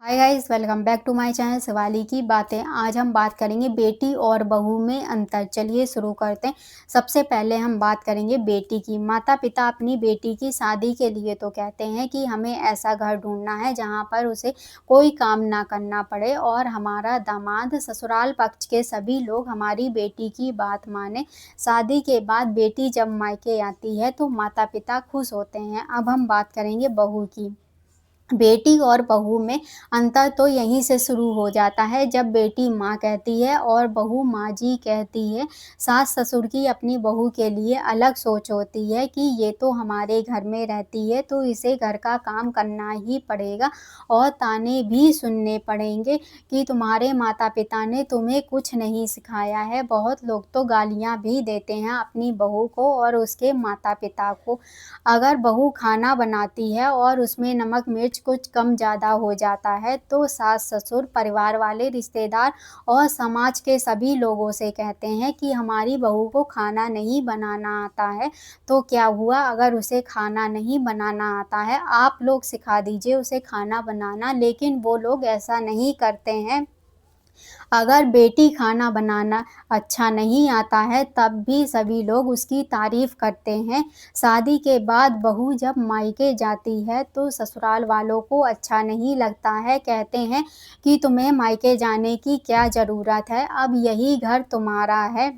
Hi guys, welcome back to my channel Shivali की बातें। आज हम बात करेंगे बेटी और बहू में अंतर। चलिए शुरू करते हैं। सबसे पहले हम बात करेंगे बेटी की। माता पिता अपनी बेटी की शादी के लिए तो कहते हैं कि हमें ऐसा घर ढूंढना है जहां पर उसे कोई काम ना करना पड़े और हमारा दामाद ससुराल पक्ष के सभी लोग हमारी बेटी की बात माने। शादी के बाद बेटी जब मायके आती है तो माता पिता खुश होते हैं। अब हम बात करेंगे बहू की। बेटी और बहू में अंतर तो यहीं से शुरू हो जाता है जब बेटी माँ कहती है और बहू माँ जी कहती है। सास ससुर की अपनी बहू के लिए अलग सोच होती है कि ये तो हमारे घर में रहती है तो इसे घर का काम करना ही पड़ेगा और ताने भी सुनने पड़ेंगे कि तुम्हारे माता पिता ने तुम्हें कुछ नहीं सिखाया है। बहुत लोग तो गालियाँ भी देते हैं अपनी बहू को और उसके माता पिता को। अगर बहू खाना बनाती है और उसमें नमक मिर्च कुछ कम ज़्यादा हो जाता है तो सास ससुर परिवार वाले रिश्तेदार और समाज के सभी लोगों से कहते हैं कि हमारी बहू को खाना नहीं बनाना आता है। तो क्या हुआ, अगर उसे खाना नहीं बनाना आता है आप लोग सिखा दीजिए उसे खाना बनाना, लेकिन वो लोग ऐसा नहीं करते हैं। अगर बेटी खाना बनाना अच्छा नहीं आता है तब भी सभी लोग उसकी तारीफ़ करते हैं। शादी के बाद बहू जब मायके जाती है तो ससुराल वालों को अच्छा नहीं लगता है। कहते हैं कि तुम्हें मायके जाने की क्या ज़रूरत है, अब यही घर तुम्हारा है।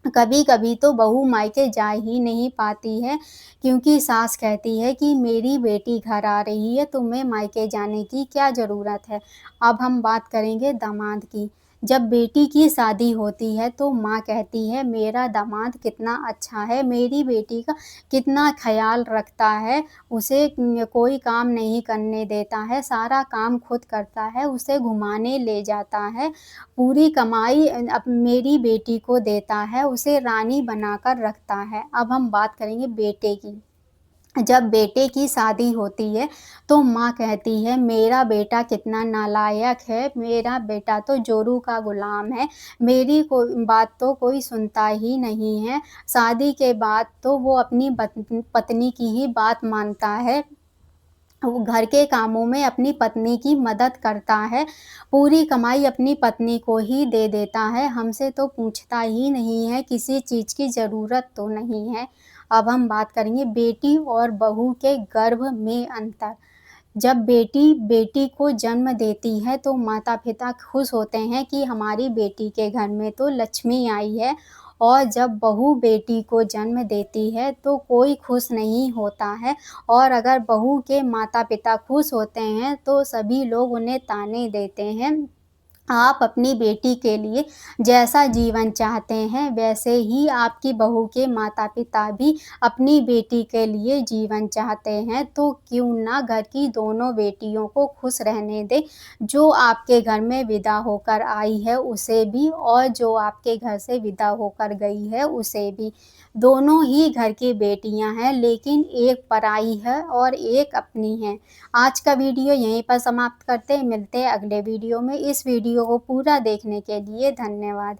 कभी-कभी तो बहू मायके जा ही नहीं पाती है क्योंकि सास कहती है कि मेरी बेटी घर आ रही है, तुम्हें मायके जाने की क्या ज़रूरत है। अब हम बात करेंगे दामाद की। जब बेटी की शादी होती है तो माँ कहती है मेरा दामाद कितना अच्छा है, मेरी बेटी का कितना ख़्याल रखता है, उसे कोई काम नहीं करने देता है, सारा काम खुद करता है, उसे घुमाने ले जाता है, पूरी कमाई मेरी बेटी को देता है, उसे रानी बनाकर रखता है। अब हम बात करेंगे बेटे की। जब बेटे की शादी होती है तो माँ कहती है मेरा बेटा कितना नालायक है, मेरा बेटा तो जोरू का गुलाम है, मेरी बात तो कोई सुनता ही नहीं है। शादी के बाद तो वो अपनी पत्नी की ही बात मानता है। वो घर के कामों में अपनी पत्नी की मदद करता है, पूरी कमाई अपनी पत्नी को ही दे देता है, हमसे तो पूछता ही नहीं है, किसी चीज़ की ज़रूरत तो नहीं है। अब हम बात करेंगे बेटी और बहू के गर्भ में अंतर। जब बेटी बेटी को जन्म देती है तो माता-पिता खुश होते हैं कि हमारी बेटी के घर में तो लक्ष्मी आई है, और जब बहू बेटी को जन्म देती है तो कोई खुश नहीं होता है, और अगर बहू के माता-पिता खुश होते हैं तो सभी लोग उन्हें ताने देते हैं। आप अपनी बेटी के लिए जैसा जीवन चाहते हैं वैसे ही आपकी बहू के माता-पिता भी अपनी बेटी के लिए जीवन चाहते हैं, तो क्यों ना घर की दोनों बेटियों को खुश रहने दें। जो आपके घर में विदा होकर आई है उसे भी और जो आपके घर से विदा होकर गई है उसे भी। दोनों ही घर की बेटियाँ हैं लेकिन एक पराई है और एक अपनी है। आज का वीडियो यहीं पर समाप्त करते हैं, मिलते हैं अगले वीडियो में। इस वीडियो को पूरा देखने के लिए धन्यवाद।